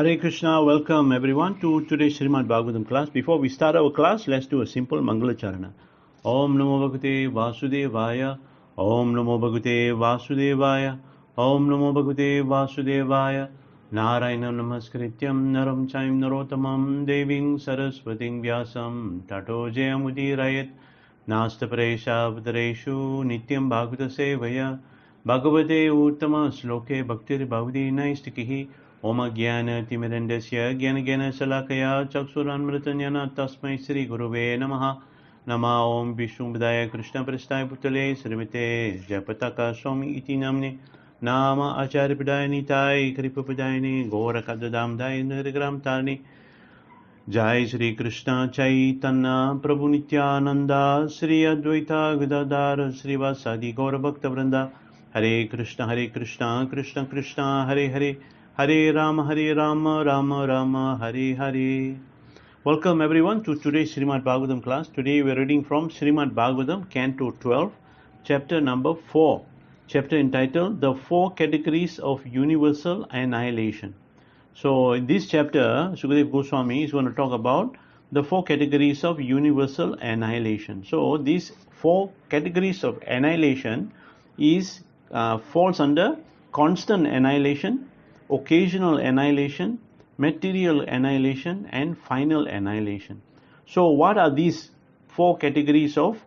Hare Krishna, welcome everyone to today's Srimad Bhagavatm class. Before we start our class, let's do a simple Mangala Charana. Om Namo Bhagavate Vasudevaya. Om Namo Bhagavate Vasudevaya. Om Namo Bhagavate Vasudevaya. Narayana Namaskrityam Naram Chaim Narotamam Deving Saraswating Vyasam Tato Jayamudirayat Nasta Presha Vadareshu Nityam Bhagavata Sevaya Bhagavate Uttama Sloke Bhaktir Bhavadi Naistikihi Om Jnana Timirandasya Jnana Jnana Salakaya Chaksuranmritanyana Tasmai Sri Guruve Namaha Nama Om Vishnu Vidaya Krishna Prasthaya Putale Srimate Japataka Swami Iti Namne Nama Acharya Pidayani Tai Kripa Pidayani Gora Kadadam Dai Nirigram Tarni Jai Sri Krishna Chaitanya Prabhu Nityananda Sri Advaita Gadadhar Sri Vasadi Gaura Bhakta Vrinda Hare Krishna Krishna Krishna Hare Hare Hare Rama Rama Rama Hare Hare. Welcome everyone to today's Srimad Bhagavatam class. Today we are reading from Srimad Bhagavatam, Canto 12, chapter number 4. Chapter entitled The Four Categories of Universal Annihilation. So in this chapter, Sukadeva Goswami is going to talk about the four categories of universal annihilation. So these four categories of annihilation falls under constant annihilation, occasional annihilation, material annihilation, and final annihilation. So what are these four categories of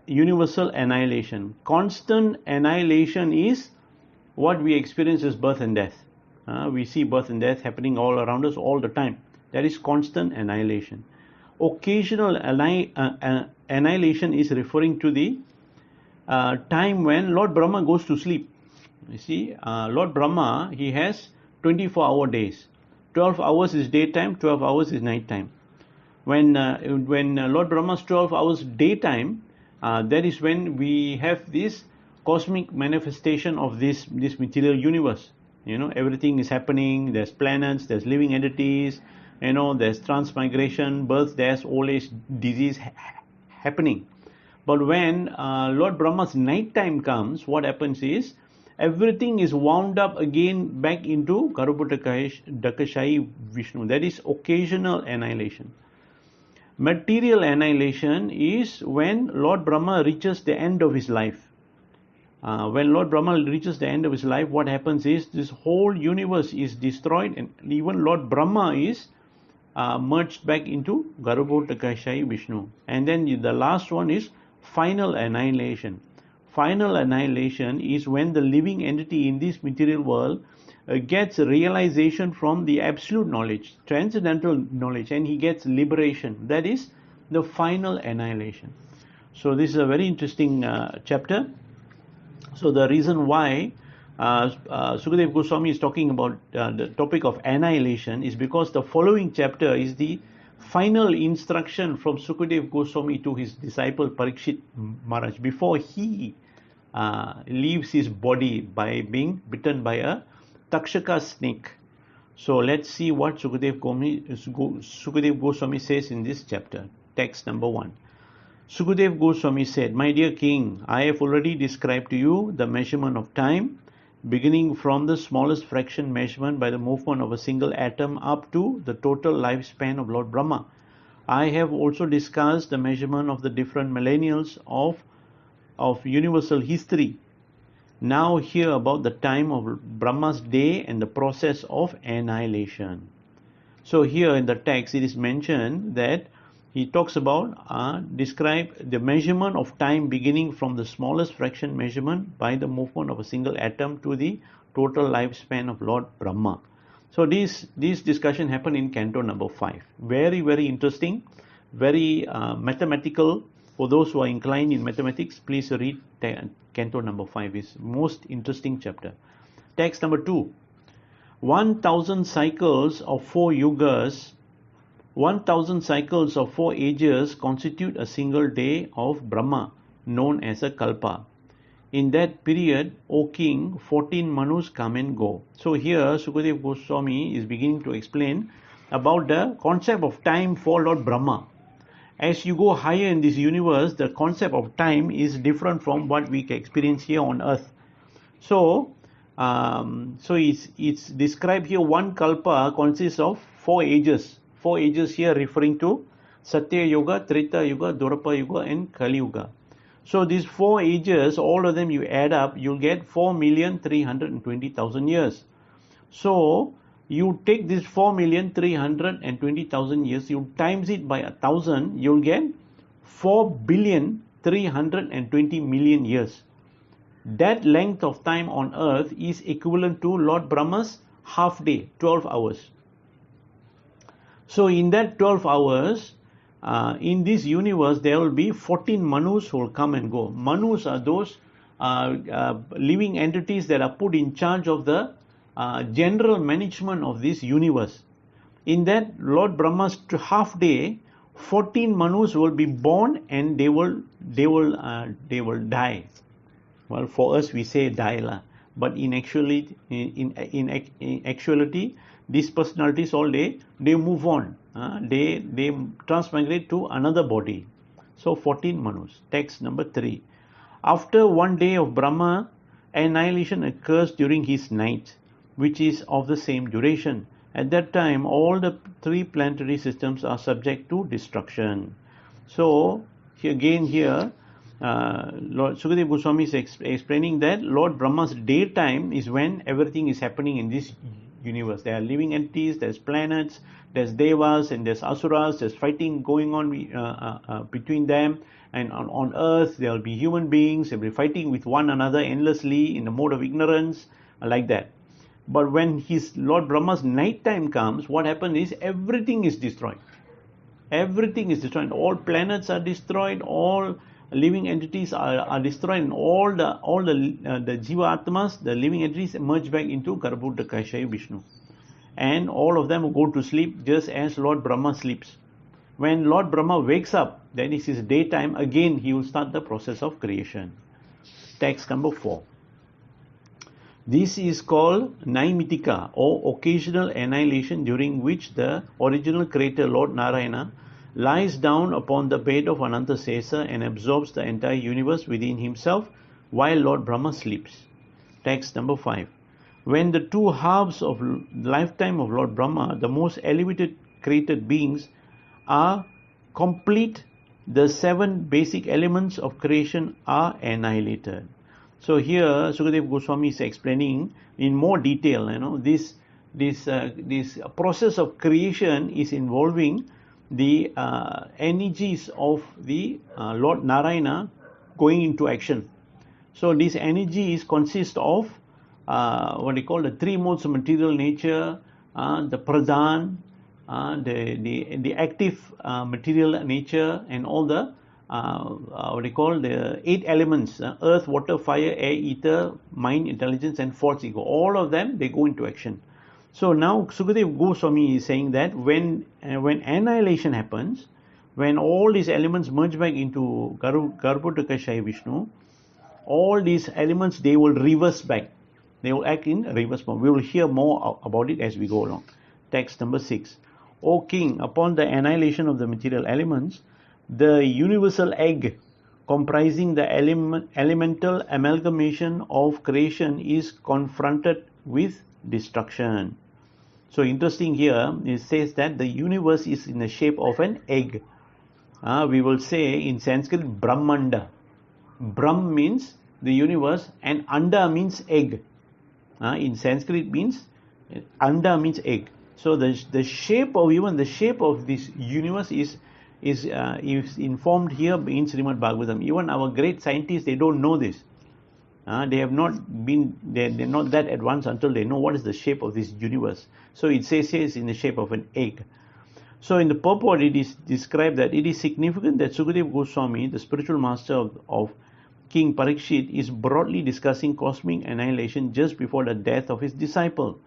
universal annihilation? Constant annihilation is what we experience as birth and death. We see birth and death happening all around us all the time. That is constant annihilation. Occasional annihilation is referring to the time when Lord Brahma goes to sleep. You see, Lord Brahma, he has 24-hour days. 12 hours is daytime, 12 hours is nighttime. When Lord Brahma's 12 hours daytime, that is when we have this cosmic manifestation of this material universe. You know, everything is happening. There's planets, there's living entities, there's transmigration, birth, death, old age, disease happening. But when Lord Brahma's nighttime comes, what happens is everything is wound up again back into Dakashai Vishnu. That is occasional annihilation. Material annihilation is when Lord Brahma reaches the end of his life. When Lord Brahma reaches the end of his life, what happens is this whole universe is destroyed, and even Lord Brahma is merged back into Dakashai Vishnu. And then the last one is final annihilation. Final annihilation is when the living entity in this material world gets realization from the absolute knowledge, transcendental knowledge, and he gets liberation. That is the final annihilation. So this is a very interesting chapter. So the reason why Sukadeva Goswami is talking about the topic of annihilation is because the following chapter is the final instruction from Sukadeva Goswami to his disciple Parikshit Maharaj before he leaves his body by being bitten by a Takshaka snake. So let's see what Sukadeva Goswami says in this chapter. Text number 1. Sukadeva Goswami said, "My dear king, I have already described to you the measurement of time, beginning from the smallest fraction measurement by the movement of a single atom up to the total lifespan of Lord Brahma. I have also discussed the measurement of the different millennials of universal history. Now hear about the time of Brahma's day and the process of annihilation." So here in the text it is mentioned that he talks about describe the measurement of time beginning from the smallest fraction measurement by the movement of a single atom to the total lifespan of Lord Brahma. So this discussion happened in Canto number 5. Very, very interesting, very mathematical. For those who are inclined in mathematics, please read Canto number 5. It's most interesting chapter. Text number 2. 1,000 cycles of 4 yugas, 1,000 cycles of 4 ages constitute a single day of Brahma, known as a kalpa. In that period, O king, 14 Manus come and go. So here Sukadeva Goswami is beginning to explain about the concept of time for Lord Brahma. As you go higher in this universe, the concept of time is different from what we can experience here on earth. So So it's described here, one kalpa consists of 4 ages. 4 ages here referring to Satya Yuga, Treta Yuga, Dwapara Yuga and Kali Yuga. So these 4 ages, all of them you add up, you'll get 4,320,000 years. So you take this 4,320,000 years, you times it by 1,000, you'll get 4,320,000,000 years. That length of time on earth is equivalent to Lord Brahma's half day, 12 hours. So in that 12 hours, in this universe, there will be 14 Manus who will come and go. Manus are those living entities that are put in charge of the general management of this universe. In that Lord Brahma's half day, 14 Manus will be born and they will die. Well, for us we say die lah, but in actuality, these personalities all they move on. They transmigrate to another body. So 14 Manus. Text number 3. After one day of Brahma, annihilation occurs during his night, which is of the same duration. At that time, all the 3 planetary systems are subject to destruction. So here, Lord Sukadeva Goswami is explaining that Lord Brahma's daytime is when everything is happening in this universe. There are living entities, there's planets, there's devas and there's asuras, there's fighting going on between them, and on earth there will be human beings, they'll be fighting with one another endlessly in the mode of ignorance, like that. But when his Lord Brahma's nighttime comes, what happens is everything is destroyed. Everything is destroyed. All planets are destroyed, all living entities are destroyed, and all the jiva atmas, the living entities, merge back into Garbhodakashaya Vishnu, and all of them will go to sleep just as Lord Brahma sleeps. When Lord Brahma wakes up, that is his daytime, again he will start the process of creation. Text number 4. This is called naimittika, or occasional annihilation, during which the original creator Lord Narayana lies down upon the bed of Anantasesa and absorbs the entire universe within himself while Lord Brahma sleeps. Text number 5. When the 2 halves of lifetime of Lord Brahma, the most elevated created beings, are complete, the 7 basic elements of creation are annihilated. So here Sukadeva Goswami is explaining in more detail, this process of creation is involving the energies of the Lord Narayana going into action. So this energy consists of what they call the 3 modes of material nature, the pradhan, the active material nature, and all the what they call the 8 elements: earth, water, fire, air, ether, mind, intelligence, and false ego. All of them, they go into action. So now Sukadeva Goswami is saying that when annihilation happens, when all these elements merge back into Garbhodakashaya Vishnu, all these elements, they will reverse back. They will act in reverse mode. We will hear more about it as we go along. Text number 6. O King, upon the annihilation of the material elements, the universal egg comprising the elemental amalgamation of creation is confronted with destruction. So interesting here, it says that the universe is in the shape of an egg. We will say in Sanskrit Brahmanda. Brahm means the universe and Anda means egg. In Sanskrit means Anda means egg. So the shape of this universe is informed here in Srimad Bhagavatm. Even our great scientists, they don't know this. They're not that advanced until they know what is the shape of this universe. So it says in the shape of an egg. So in the purport, it is described that it is significant that Sukadeva Goswami, the spiritual master of King Parikshit, is broadly discussing cosmic annihilation just before the death of his disciple.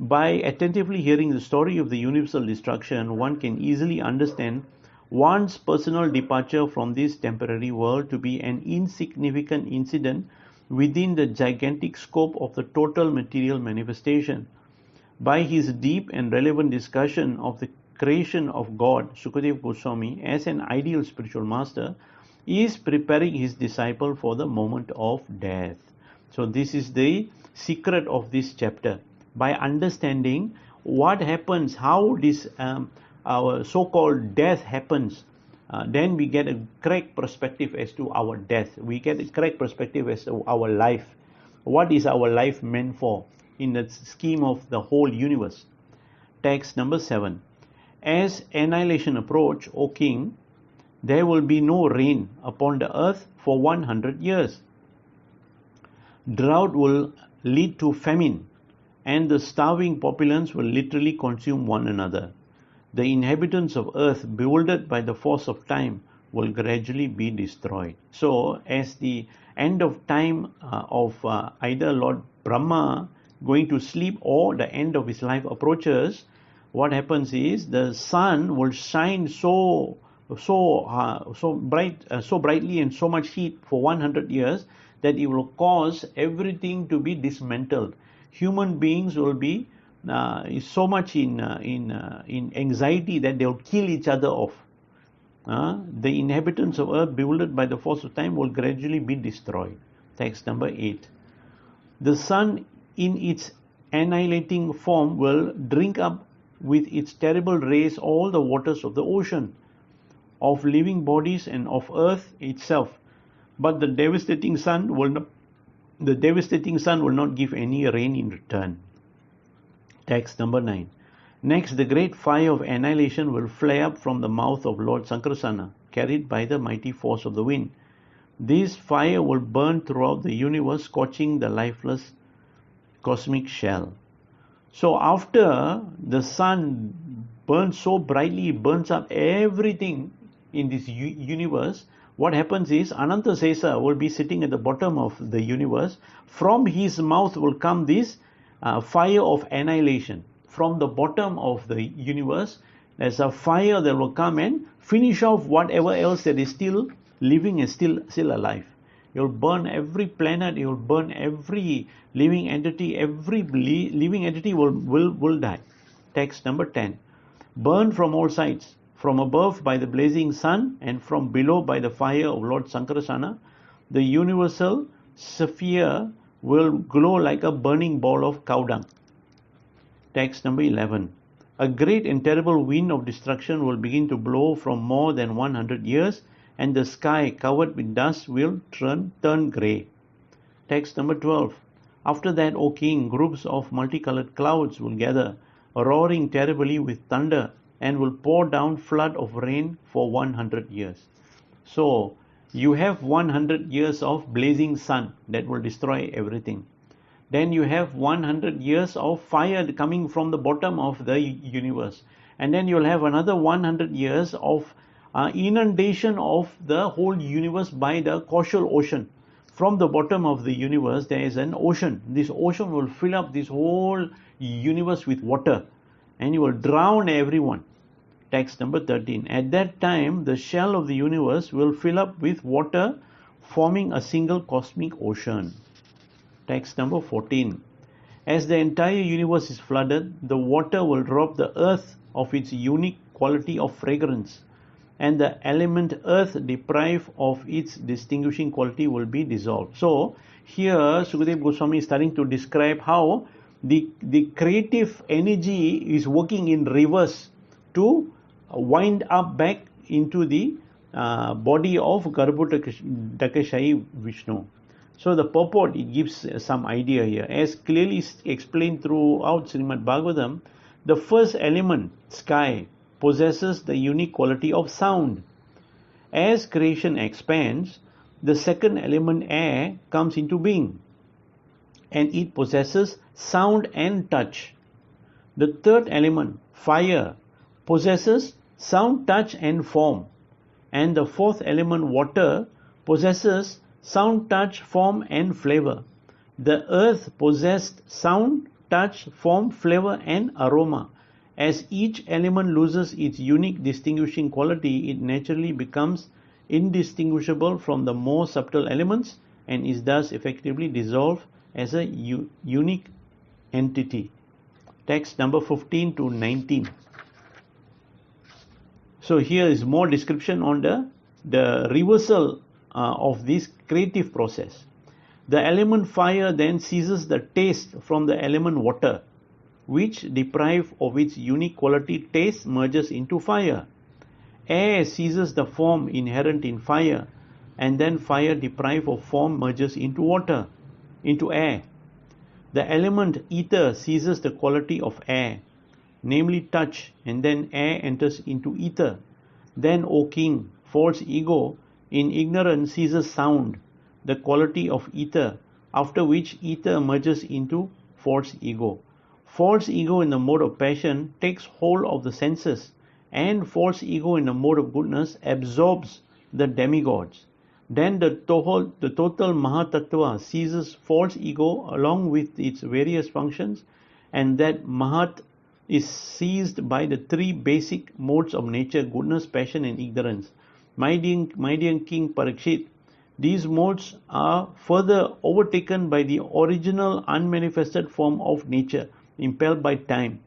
By attentively hearing the story of the universal destruction, one can easily understand one's personal departure from this temporary world to be an insignificant incident within the gigantic scope of the total material manifestation. By his deep and relevant discussion of the creation of God, Sukadeva Goswami, as an ideal spiritual master, is preparing his disciple for the moment of death. So this is the secret of this chapter. By understanding what happens, how this our so-called death happens, then we get a correct perspective as to our death. We get a correct perspective as to our life. What is our life meant for in the scheme of the whole universe? Text number 7. As annihilation approach, O king, there will be no rain upon the earth for 100 years. Drought will lead to famine, and the starving populace will literally consume one another. The inhabitants of earth, bewildered by the force of time, will gradually be destroyed. So, as the end of time of either Lord Brahma going to sleep or the end of his life approaches, what happens is the sun will shine so brightly and so much heat for 100 years that it will cause everything to be dismantled. Human beings will be so much in anxiety that they will kill each other off. The inhabitants of earth, bewildered by the force of time, will gradually be destroyed. Text number 8. The sun in its annihilating form will drink up with its terrible rays all the waters of the ocean, of living bodies and of earth itself. But the devastating sun will not give any rain in return. Text number 9. Next, the great fire of annihilation will flare up from the mouth of Lord Sankarsana, carried by the mighty force of the wind. This fire will burn throughout the universe, scorching the lifeless cosmic shell. So after the sun burns so brightly, it burns up everything in this universe, what happens is Anantasesa will be sitting at the bottom of the universe. From his mouth will come this fire of annihilation. From the bottom of the universe, there's a fire that will come and finish off whatever else that is still living and still alive. You'll burn every planet, you'll burn every living entity, every living entity will die. Text number 10. Burn from all sides, from above by the blazing sun and from below by the fire of Lord Sankarsana. The universal sphere will glow like a burning ball of cow dung. Text number 11. A great and terrible wind of destruction will begin to blow from more than 100 years, and the sky covered with dust will turn grey. Text number 12. After that, O king, groups of multicolored clouds will gather, roaring terribly with thunder, and will pour down flood of rain for 100 years. So, you have 100 years of blazing sun that will destroy everything. Then you have 100 years of fire coming from the bottom of the universe. And then you'll have another 100 years of inundation of the whole universe by the causal ocean. From the bottom of the universe, there is an ocean. This ocean will fill up this whole universe with water, and you will drown everyone. Text number 13. At that time, the shell of the universe will fill up with water, forming a single cosmic ocean. Text number 14. As the entire universe is flooded, the water will rob the earth of its unique quality of fragrance, and the element earth, deprived of its distinguishing quality, will be dissolved. So here Sukadeva Goswami is starting to describe how the creative energy is working in reverse to wind up back into the body of Garbhodakashayi Vishnu. So the purport, it gives some idea here. As clearly explained throughout Srimad Bhagavatam, the first element, sky, possesses the unique quality of sound. As creation expands, the second element, air, comes into being, and it possesses sound and touch. The third element, fire, possesses sound, touch and form. And the fourth element, water, possesses sound, touch, form and flavor. The earth possessed sound, touch, form, flavor and aroma. As each element loses its unique distinguishing quality, it naturally becomes indistinguishable from the more subtle elements and is thus effectively dissolved as a unique entity. Text number 15 to 19. So here is more description on the reversal of this creative process. The element fire then seizes the taste from the element water, which, deprived of its unique quality taste, merges into fire. Air seizes the form inherent in fire, and then fire, deprived of form, merges into water, into air. The element ether seizes the quality of air, namely touch, and then air enters into ether. Then, O king, false ego, in ignorance seizes sound, the quality of ether, after which ether merges into false ego. False ego in the mode of passion takes hold of the senses, and false ego in the mode of goodness absorbs the demigods. Then the total Mahatattva seizes false ego along with its various functions, and that Mahat is seized by the three basic modes of nature: goodness, passion, and ignorance. My dear King Parikshit, these modes are further overtaken by the original unmanifested form of nature, impelled by time.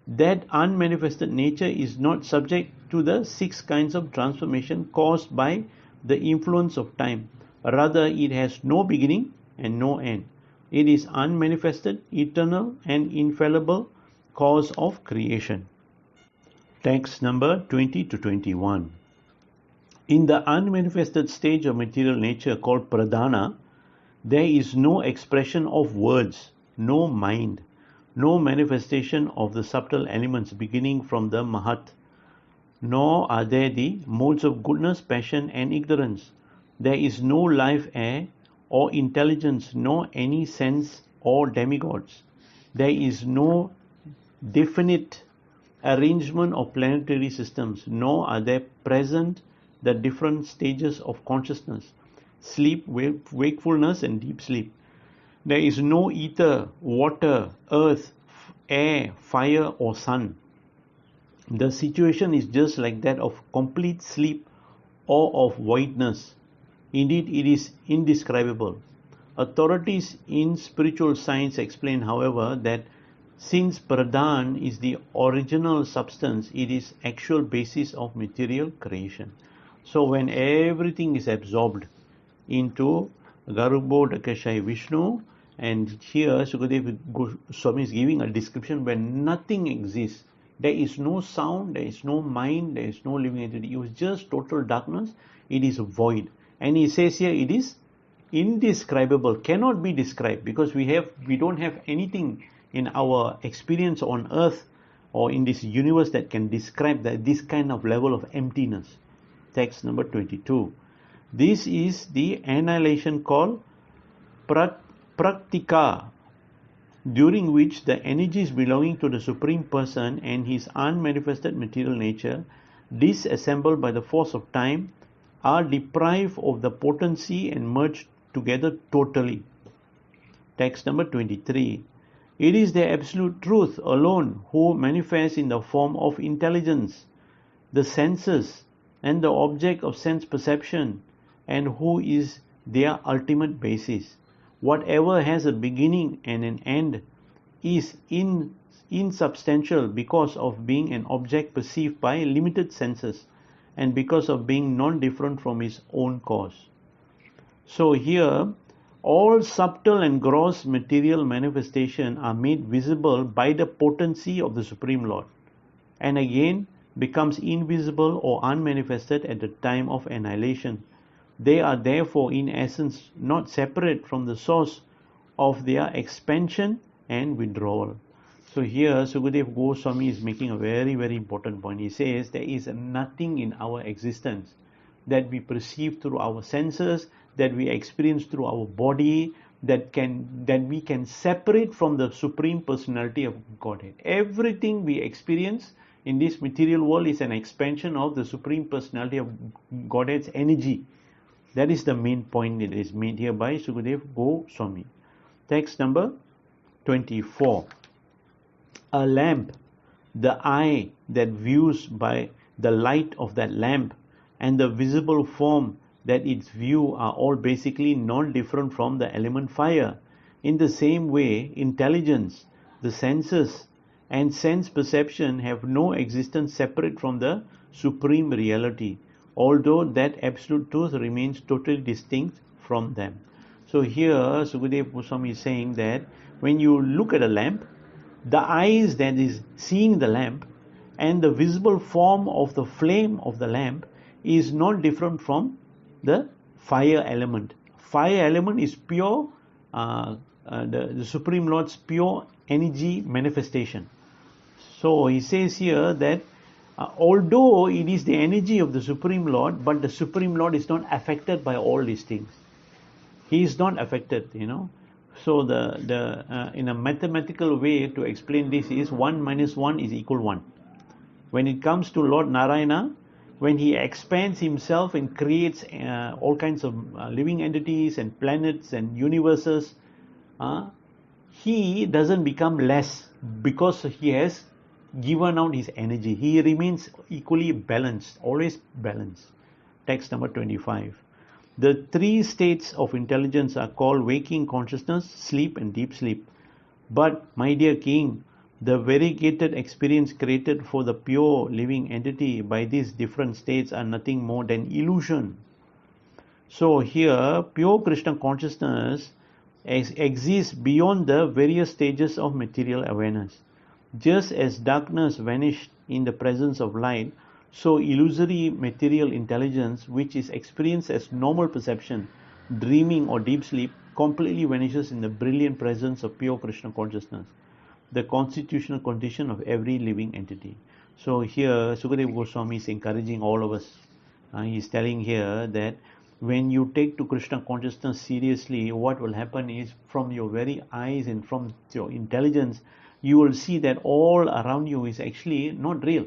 That unmanifested nature is not subject to the 6 kinds of transformation caused by the influence of time. Rather, it has no beginning and no end. It is unmanifested, eternal, and infallible cause of creation. Text number 20 to 21. In the unmanifested stage of material nature called pradhana, there is no expression of words, no mind, no manifestation of the subtle elements beginning from the mahat, nor are there the modes of goodness, passion, and ignorance. There is no life air or intelligence, nor any sense or demigods. There is no definite arrangement of planetary systems, nor are there present the different stages of consciousness: sleep, wakefulness, and deep sleep. There is no ether, water, earth, air, fire, or sun. The situation is just like that of complete sleep or of voidness. Indeed, it is indescribable. Authorities in spiritual science explain, however, that since pradhan is the original substance, it is actual basis of material creation. So when everything is absorbed into Garbhodakashayi Vishnu, and here Sukadeva Goswami is giving a description where nothing exists. There is no sound, there is no mind, there is no living entity. It was just total darkness. It is void. And he says here it is indescribable, cannot be described, because we don't have anything in our experience on earth or in this universe that can describe this kind of level of emptiness. Text number 22. This is the annihilation called prakritika, during which the energies belonging to the Supreme Person and his unmanifested material nature, disassembled by the force of time, are deprived of the potency and merged together totally. Text number 23. It is the absolute truth alone who manifests in the form of intelligence, the senses, and the object of sense perception, and who is their ultimate basis. Whatever has a beginning and an end is insubstantial because of being an object perceived by limited senses and because of being non-different from its own cause. So here, all subtle and gross material manifestation are made visible by the potency of the Supreme Lord, and again becomes invisible or unmanifested at the time of annihilation. They are therefore in essence not separate from the source of their expansion and withdrawal. So here Sukadeva Goswami is making a very, very important point. He says there is nothing in our existence that we perceive through our senses, that we experience through our body, that we can separate from the Supreme Personality of Godhead. Everything we experience in this material world is an expansion of the Supreme Personality of Godhead's energy. That is the main point that is made here by Sukadeva Goswami. Text number 24. A lamp, the eye that views by the light of that lamp, and the visible form that its view are all basically non-different from the element fire. In the same way, intelligence, the senses, and sense perception have no existence separate from the Supreme Reality, although that absolute truth remains totally distinct from them. So here Sukadeva Goswami is saying that when you look at a lamp, the eyes that is seeing the lamp and the visible form of the flame of the lamp is not different from the fire element. Fire element is pure, the Supreme Lord's pure energy manifestation. So he says here that although it is the energy of the Supreme Lord, but the Supreme Lord is not affected by all these things. He is not affected, So in a mathematical way to explain this is 1 minus 1 is equal 1. When it comes to Lord Narayana, when he expands himself and creates all kinds of living entities and planets and universes, he doesn't become less because he has given out his energy. He remains equally balanced, always balanced. Text number 25. The three states of intelligence are called waking consciousness, sleep and deep sleep. But, my dear king, the variegated experience created for the pure living entity by these different states are nothing more than illusion. So here, pure Krishna consciousness exists beyond the various stages of material awareness. Just as darkness vanished in the presence of light, so illusory material intelligence, which is experienced as normal perception, dreaming or deep sleep, completely vanishes in the brilliant presence of pure Krishna consciousness, the constitutional condition of every living entity. So here Sukadeva Goswami is encouraging all of us. He is telling here that when you take to Krishna consciousness seriously, what will happen is from your very eyes and from your intelligence, you will see that all around you is actually not real.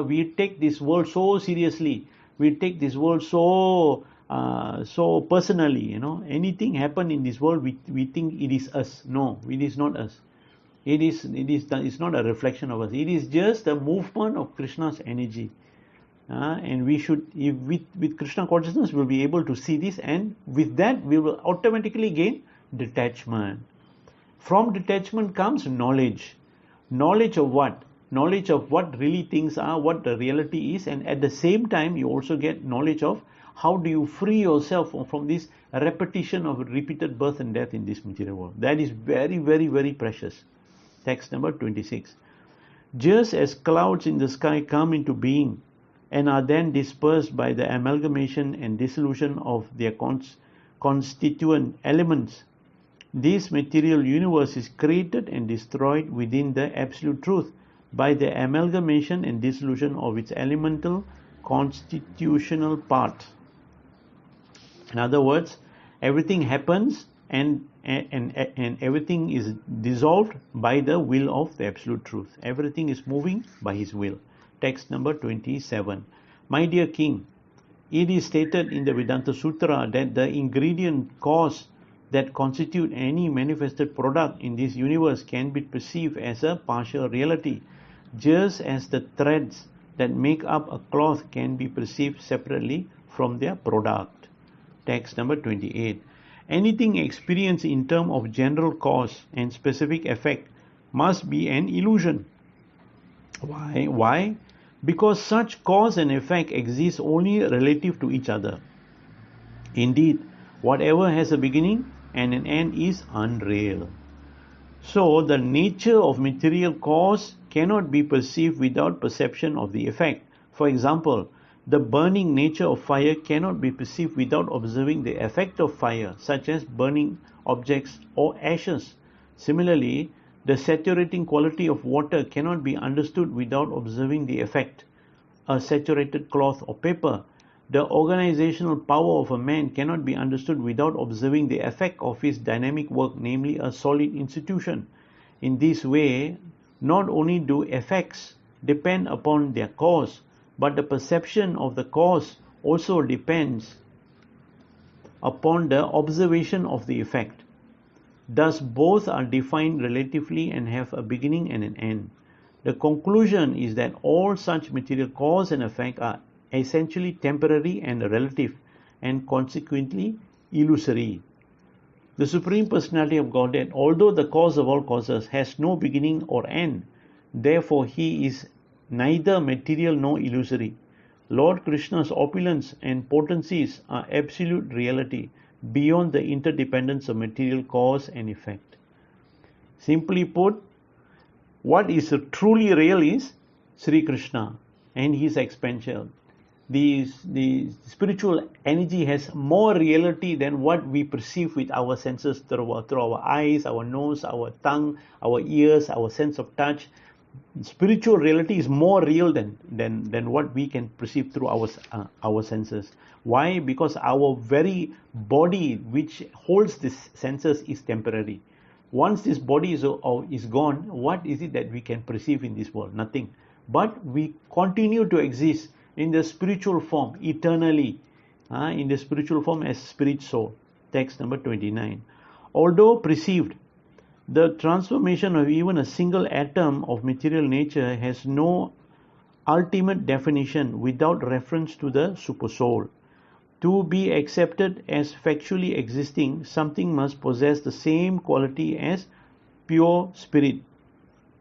We take this world so seriously. We take this world so personally. Anything happen in this world, we think it is us. No, it is not us. It's not a reflection of us. It is just a movement of Krishna's energy. And we should, with Krishna consciousness, we'll be able to see this, and with that we will automatically gain detachment. From detachment comes knowledge. Knowledge of what? Knowledge of what really things are, what the reality is, and at the same time you also get knowledge of how do you free yourself from this repetition of repeated birth and death in this material world. That is very, very, very precious. Text number 26. Just as clouds in the sky come into being and are then dispersed by the amalgamation and dissolution of their constituent elements, this material universe is created and destroyed within the absolute truth by the amalgamation and dissolution of its elemental constitutional part. In other words, everything happens and everything is dissolved by the will of the absolute truth. Everything is moving by his will. Text number 27. My dear king, it is stated in the Vedanta Sutra that the ingredient cause that constitute any manifested product in this universe can be perceived as a partial reality, just as the threads that make up a cloth can be perceived separately from their product. Text number 28. Anything experienced in terms of general cause and specific effect must be an illusion. Why? Because such cause and effect exist only relative to each other. Indeed, whatever has a beginning and an end is unreal. So, the nature of material cause cannot be perceived without perception of the effect. For example, the burning nature of fire cannot be perceived without observing the effect of fire, such as burning objects or ashes. Similarly, the saturating quality of water cannot be understood without observing the effect, a saturated cloth or paper. The organizational power of a man cannot be understood without observing the effect of his dynamic work, namely a solid institution. In this way, not only do effects depend upon their cause, but the perception of the cause also depends upon the observation of the effect. Thus, both are defined relatively and have a beginning and an end. The conclusion is that all such material cause and effect are essentially temporary and relative, and consequently illusory. The Supreme Personality of Godhead, although the cause of all causes, has no beginning or end. Therefore, he is neither material nor illusory. Lord Krishna's opulence and potencies are absolute reality. beyond the interdependence of material cause and effect. Simply put, what is truly real is Sri Krishna and his expansion. The spiritual energy has more reality than what we perceive with our senses through our eyes, our nose, our tongue, our ears, our sense of touch. Spiritual reality is more real than what we can perceive through our senses. Why? Because our very body which holds these senses is temporary. Once this body is gone, what is it that we can perceive in this world? Nothing. But we continue to exist in the spiritual form eternally, in the spiritual form as spirit soul. Text number 29. Although perceived, the transformation of even a single atom of material nature has no ultimate definition without reference to the supersoul. To be accepted as factually existing, something must possess the same quality as pure spirit,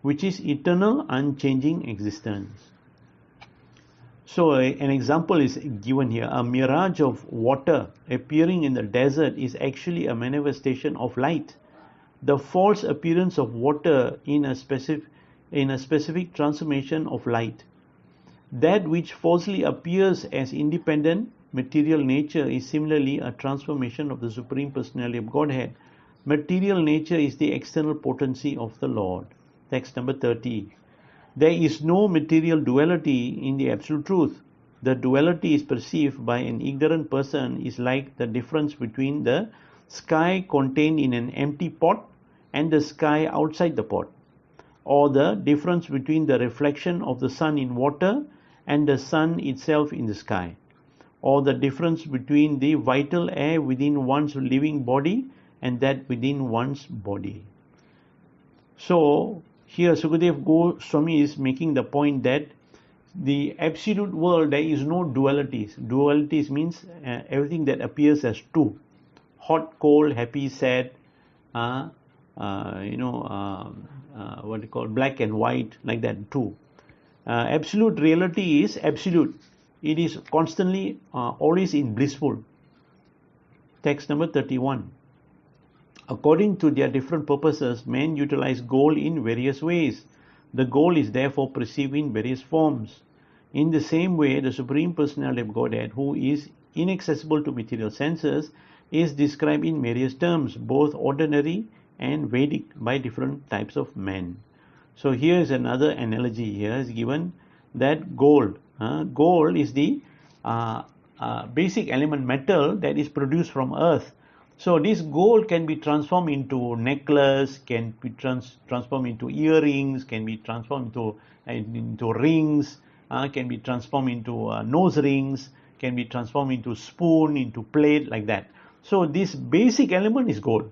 which is eternal, unchanging existence. So an example is given here. A mirage of water appearing in the desert is actually a manifestation of light. The false appearance of water in a specific transformation of light. That which falsely appears as independent material nature is similarly a transformation of the Supreme Personality of Godhead. Material nature is the external potency of the Lord. Text number 30. There is no material duality in the absolute truth. The duality is perceived by an ignorant person is like the difference between the sky contained in an empty pot and the sky outside the pot, or the difference between the reflection of the sun in water and the sun itself in the sky, or the difference between the vital air within one's living body and that within one's body. So here Sukadeva Goswami is making the point that the absolute world, there is no dualities. Dualities means everything that appears as two: hot, cold, happy, sad, what do you call, black and white, like that too. Absolute reality is absolute. It is constantly, always in blissful. Text number 31. According to their different purposes, men utilize gold in various ways. The gold is therefore perceived in various forms. In the same way, the Supreme Personality of Godhead, who is inaccessible to material senses, is described in various terms, both ordinary and Vedic, by different types of men. So here is another analogy. Here is given that gold. Gold is the basic element metal that is produced from earth. So this gold can be transformed into necklace, can be transformed into earrings, can be transformed into rings, can be transformed into nose rings, can be transformed into spoon, into plate, like that. So this basic element is gold.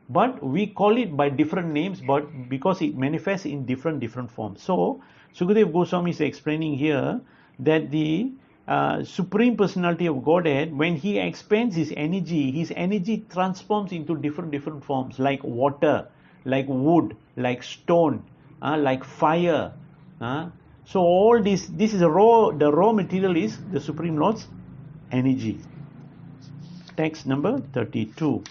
But we call it by different names, but because it manifests in different forms. So Sukadeva Goswami is explaining here that the Supreme Personality of Godhead, when he expands his energy transforms into different forms, like water, like wood, like stone, like fire. So all this is the raw material is the Supreme Lord's energy. Text number 32.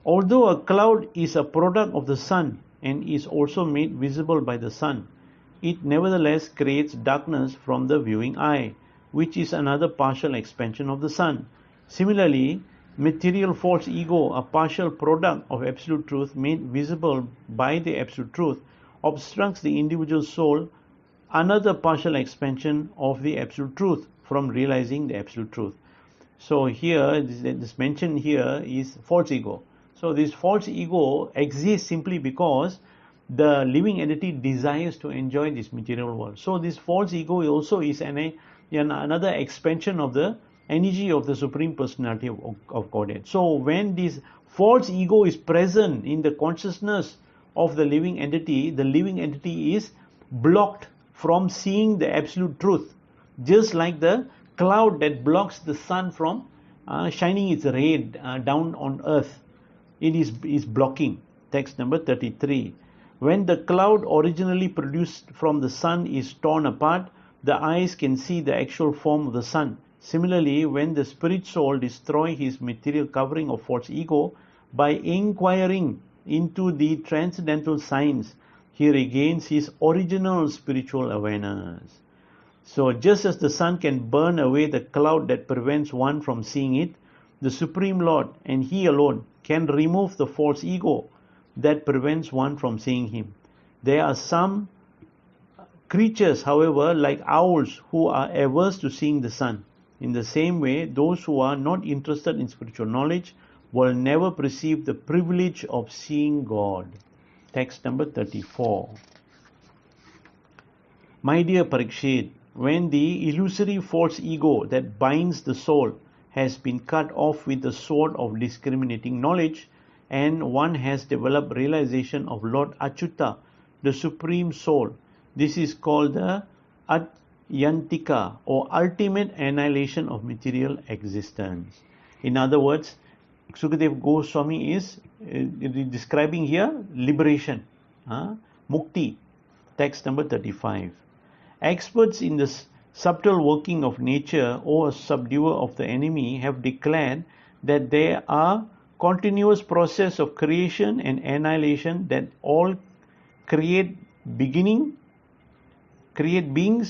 Although a cloud is a product of the sun and is also made visible by the sun, it nevertheless creates darkness from the viewing eye, which is another partial expansion of the sun. Similarly, material false ego, a partial product of absolute truth made visible by the absolute truth, obstructs the individual soul, another partial expansion of the absolute truth, from realizing the absolute truth. So here, this mention here is false ego. So this false ego exists simply because the living entity desires to enjoy this material world. So this false ego also is another expansion of the energy of the Supreme Personality of Godhead. So when this false ego is present in the consciousness of the living entity is blocked from seeing the absolute truth, just like the cloud that blocks the sun from shining its ray down on earth. It is blocking. Text number 33. When the cloud originally produced from the sun is torn apart, the eyes can see the actual form of the sun. Similarly, when the spirit soul destroys his material covering of false ego by inquiring into the transcendental signs, he regains his original spiritual awareness. So just as the sun can burn away the cloud that prevents one from seeing it, the Supreme Lord, and He alone, can remove the false ego that prevents one from seeing Him. There are some creatures, however, like owls, who are averse to seeing the sun. In the same way, those who are not interested in spiritual knowledge will never perceive the privilege of seeing God. Text number 34. My dear Parikshit, when the illusory false ego that binds the soul has been cut off with the sword of discriminating knowledge, and one has developed realization of Lord Achyuta, the Supreme Soul, this is called the atyantika, or ultimate annihilation of material existence. In other words, Sukadeva Goswami is describing here liberation, mukti. Text number 35. Experts in the subtle working of nature, or subduer of the enemy, have declared that there are continuous process of creation and annihilation that all create beings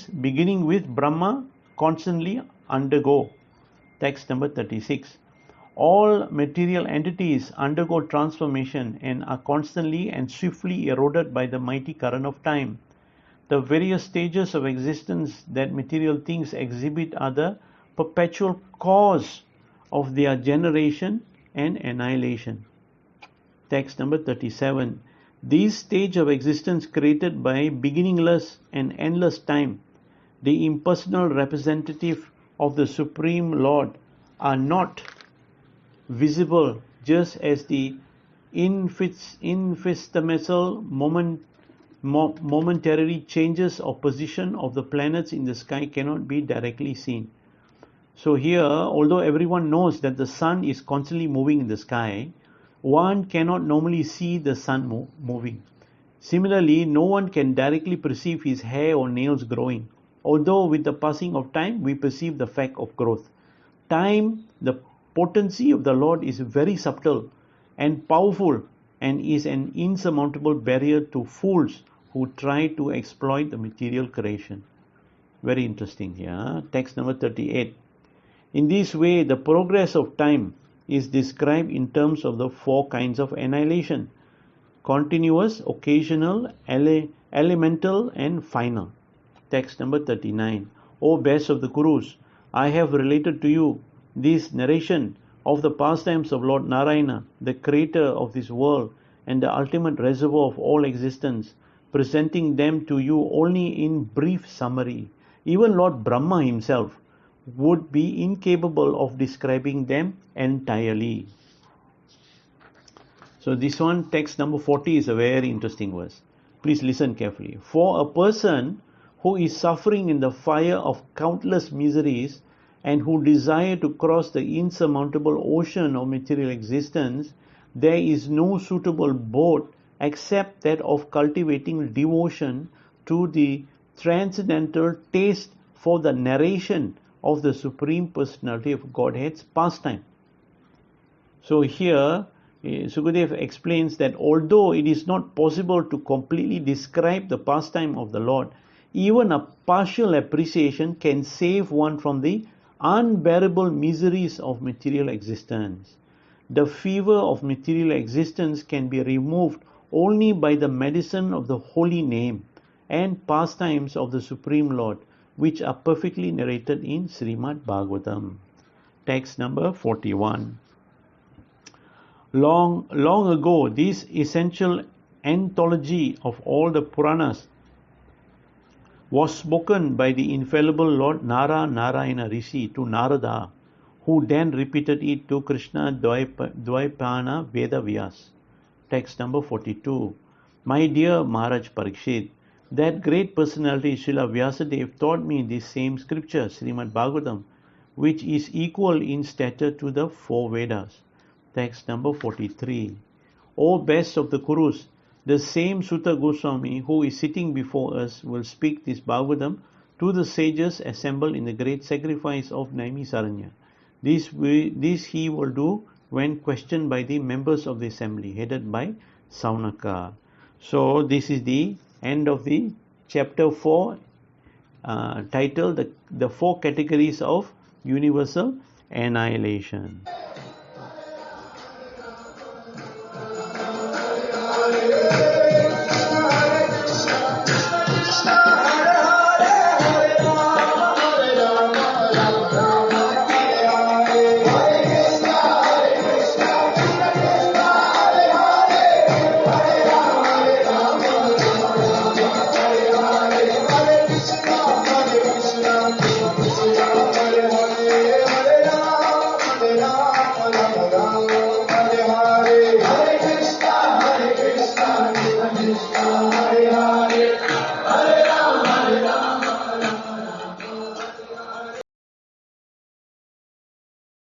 beginning with Brahma constantly undergo. Text number 36. All material entities undergo transformation and are constantly and swiftly eroded by the mighty current of time. The various stages of existence that material things exhibit are the perpetual cause of their generation and annihilation. Text number 37. These stages of existence created by beginningless and endless time, the impersonal representative of the Supreme Lord, are not visible, just as the infinitesimal momentary changes of position of the planets in the sky cannot be directly seen. So here, although everyone knows that the sun is constantly moving in the sky, one cannot normally see the sun moving. Similarly, no one can directly perceive his hair or nails growing, although with the passing of time we perceive the fact of growth. Time, the potency of the Lord, is very subtle and powerful, and is an insurmountable barrier to fools who try to exploit the material creation. Very interesting here. Text number 38. In this way, the progress of time is described in terms of the four kinds of annihilation: continuous, occasional, elemental, and final. Text number 39. O best of the Kurus, I have related to you this narration of the pastimes of Lord Narayana, the creator of this world and the ultimate reservoir of all existence, presenting them to you only in brief summary. Even Lord Brahma himself would be incapable of describing them entirely. So this one, text number 40, is a very interesting verse. Please listen carefully. For a person who is suffering in the fire of countless miseries and who desire to cross the insurmountable ocean of material existence, there is no suitable boat except that of cultivating devotion to the transcendental taste for the narration of the Supreme Personality of Godhead's pastime. So here, Sukadeva explains that although it is not possible to completely describe the pastime of the Lord, even a partial appreciation can save one from the unbearable miseries of material existence. The fever of material existence can be removed only by the medicine of the holy name and pastimes of the Supreme Lord, which are perfectly narrated in Srimad Bhagavatm. Text number 41. Long ago, this essential anthology of all the Puranas was spoken by the infallible Lord Narayana Rishi to Narada, who then repeated it to Krishna Dvaipana Veda Vyas. Text number 42. My dear Maharaj Parikshit, that great personality Srila Vyasadeva taught me this same scripture, Srimad Bhagavatam, which is equal in stature to the four Vedas. Text number 43. O best of the Kurus, the same Sutta Goswami who is sitting before us will speak this Bhagavatam to the sages assembled in the great sacrifice of Naimisaranya. This he will do when questioned by the members of the assembly, headed by Saunaka. So this is the end of the chapter 4, titled the 4 categories of universal annihilation.